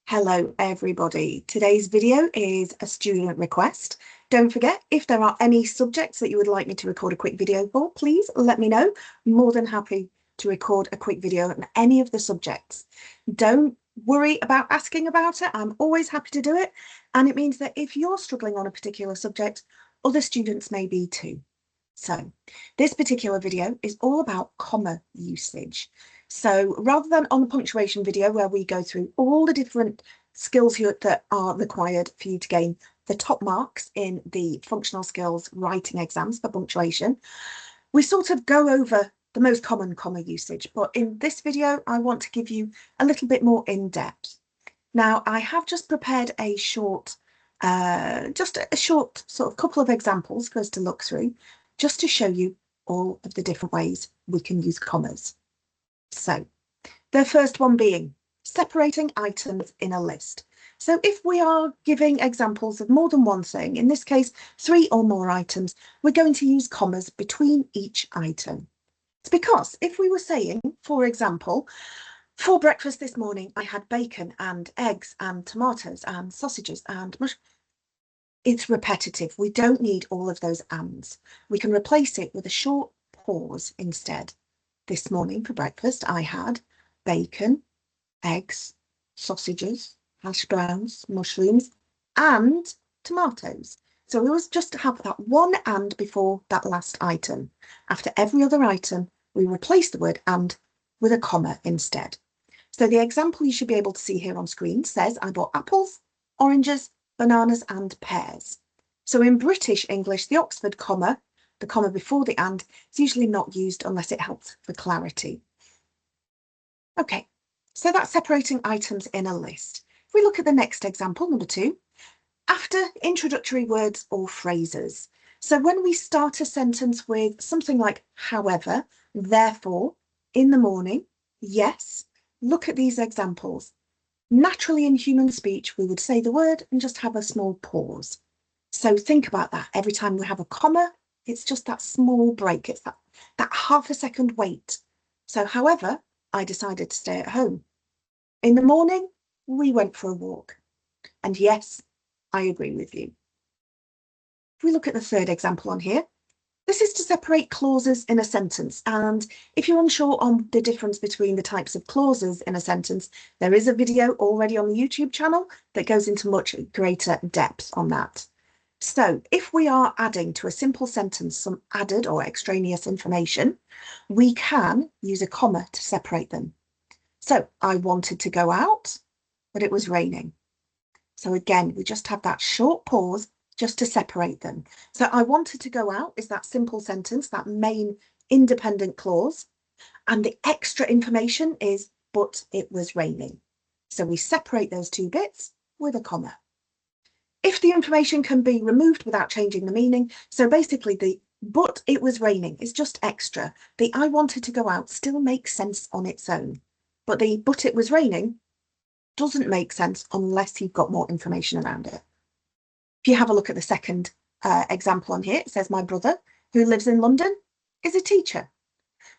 Hello everybody. Today's video is a student request. Don't forget, if there are any subjects that you would like me to record a quick video for, please let me know. More than happy to record a quick video on any of the subjects. Don't worry about asking about it. I'm always happy to do it. And it means that if you're struggling on a particular subject, other students may be too. So this particular video is all about comma usage. So rather than on the punctuation video where we go through all the different skills that are required for you to gain the top marks in the functional skills writing exams for punctuation, we sort of go over the most common comma usage. But in this video, I want to give you a little bit more in depth. Now, I have just prepared a short, just a short sort of couple of examples for us to look through, just to show you all of the different ways we can use commas. So the first one being separating items in a list. So if we are giving examples of more than one thing, in this case, 3 or more items, we're going to use commas between each item. It's because if we were saying, for example, for breakfast this morning, I had bacon and eggs and tomatoes and sausages and mush. It's repetitive. We don't need all of those ands. We can replace it with a short pause instead. This morning for breakfast, I had bacon, eggs, sausages, hash browns, mushrooms, and tomatoes. So we always just have that one and before that last item. After every other item, we replace the word and with a comma instead. So the example you should be able to see here on screen says, I bought apples, oranges, bananas, and pears. So in British English, the Oxford comma, the comma before the and, is usually not used unless it helps for clarity. Okay, so that's separating items in a list. If we look at the next example, number 2, after introductory words or phrases. So when we start a sentence with something like however, therefore, in the morning, yes, look at these examples. Naturally in human speech, we would say the word and just have a small pause. So think about that. Every time we have a comma, it's just that small break. It's that half a second wait. So however, I decided to stay at home. In the morning, we went for a walk. And yes, I agree with you. If we look at the third example on here, this is to separate clauses in a sentence. And if you're unsure on the difference between the types of clauses in a sentence, there is a video already on the YouTube channel that goes into much greater depth on that. So if we are adding to a simple sentence some added or extraneous information, we can use a comma to separate them. So I wanted to go out, but it was raining. So again, we just have that short pause just to separate them. So I wanted to go out is that simple sentence, that main independent clause. And the extra information is, but it was raining. So we separate those two bits with a comma. If the information can be removed without changing the meaning, so basically the but it was raining is just extra. The I wanted to go out still makes sense on its own. But the but it was raining doesn't make sense unless you've got more information around it. If you have a look at the second example on here, it says my brother, who lives in London, is a teacher.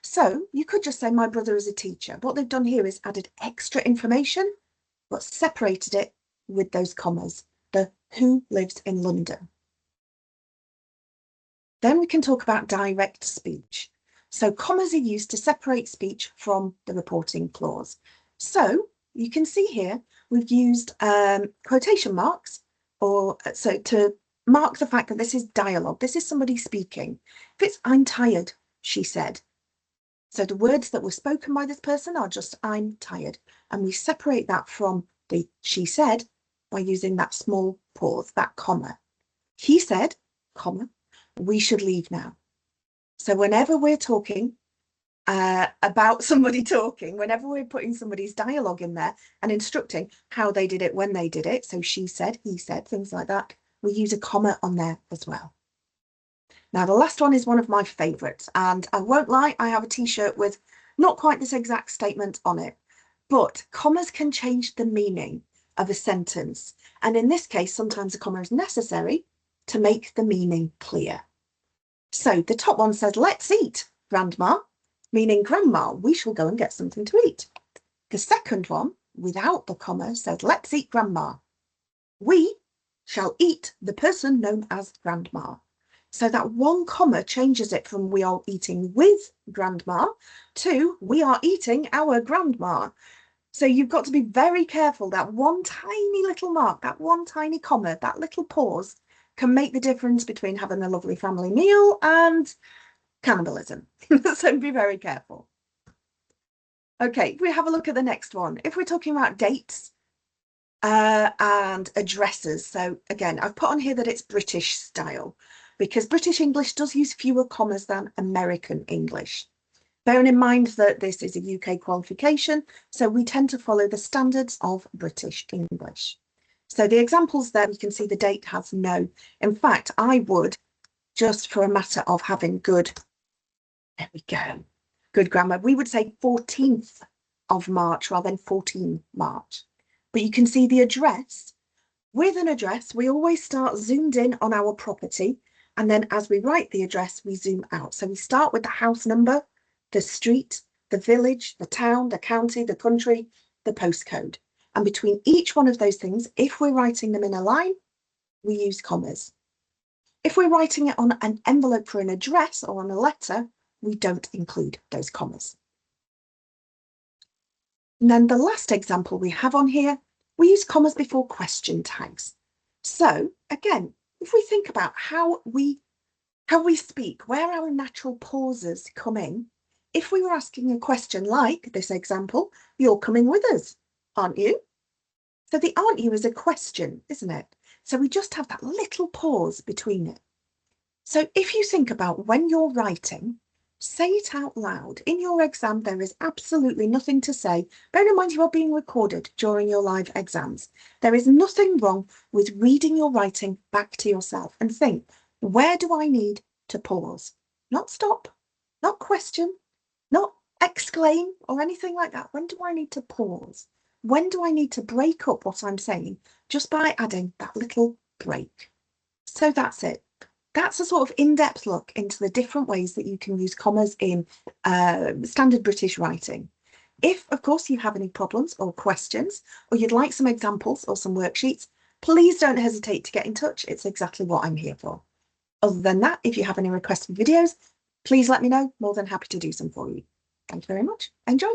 So you could just say my brother is a teacher. What they've done here is added extra information, but separated it with those commas, the who lives in London. Then we can talk about direct speech. So commas are used to separate speech from the reporting clause. So you can see here, we've used quotation marks so to mark the fact that this is dialogue. This is somebody speaking. If it's I'm tired, she said. So the words that were spoken by this person are just I'm tired. And we separate that from the she said by using that small pause, that comma. He said, comma, we should leave now. So whenever we're talking about somebody talking, whenever we're putting somebody's dialogue in there and instructing how they did it when they did it, so she said, he said, things like that, we use a comma on there as well. Now the last one is one of my favorites, and I won't lie, I have a t-shirt with not quite this exact statement on it, but commas can change the meaning of a sentence, and in this case sometimes a comma is necessary to make the meaning clear. So the top one says, let's eat, Grandma, meaning grandma, we shall go and get something to eat. The second one without the comma says, let's eat grandma. We shall eat the person known as grandma. So that one comma changes it from we are eating with grandma to we are eating our grandma. So you've got to be very careful. That one tiny little mark, that one tiny comma, that little pause can make the difference between having a lovely family meal and cannibalism. So be very careful. Okay, if we have a look at the next one, if we're talking about dates and addresses. So again, I've put on here that it's British style because British English does use fewer commas than American English. Bearing in mind that this is a UK qualification, so we tend to follow the standards of British English. So the examples there, you can see the date has no. In fact, I would, just for a matter of having good, there we go, good grammar, we would say 14th of March rather than 14 March. But you can see the address. With an address, we always start zoomed in on our property. And then as we write the address, we zoom out. So we start with the house number, the street, the village, the town, the county, the country, the postcode. And between each one of those things, if we're writing them in a line, we use commas. If we're writing it on an envelope for an address or on a letter, we don't include those commas. And then the last example we have on here, we use commas before question tags. So again, if we think about how we speak, where our natural pauses come in, if we were asking a question like this example, you're coming with us, aren't you? So the aren't you is a question, isn't it? So we just have that little pause between it. So if you think about when you're writing, say it out loud. In your exam, there is absolutely nothing to say. Bear in mind you are being recorded during your live exams. There is nothing wrong with reading your writing back to yourself and think, where do I need to pause? Not stop, not question, not exclaim or anything like that. When do I need to pause? When do I need to break up what I'm saying just by adding that little break? So that's it. That's a sort of in-depth look into the different ways that you can use commas in standard British writing. If, of course, you have any problems or questions, or you'd like some examples or some worksheets, please don't hesitate to get in touch. It's exactly what I'm here for. Other than that, if you have any requests for videos, please let me know. More than happy to do some for you. Thank you very much. Enjoy.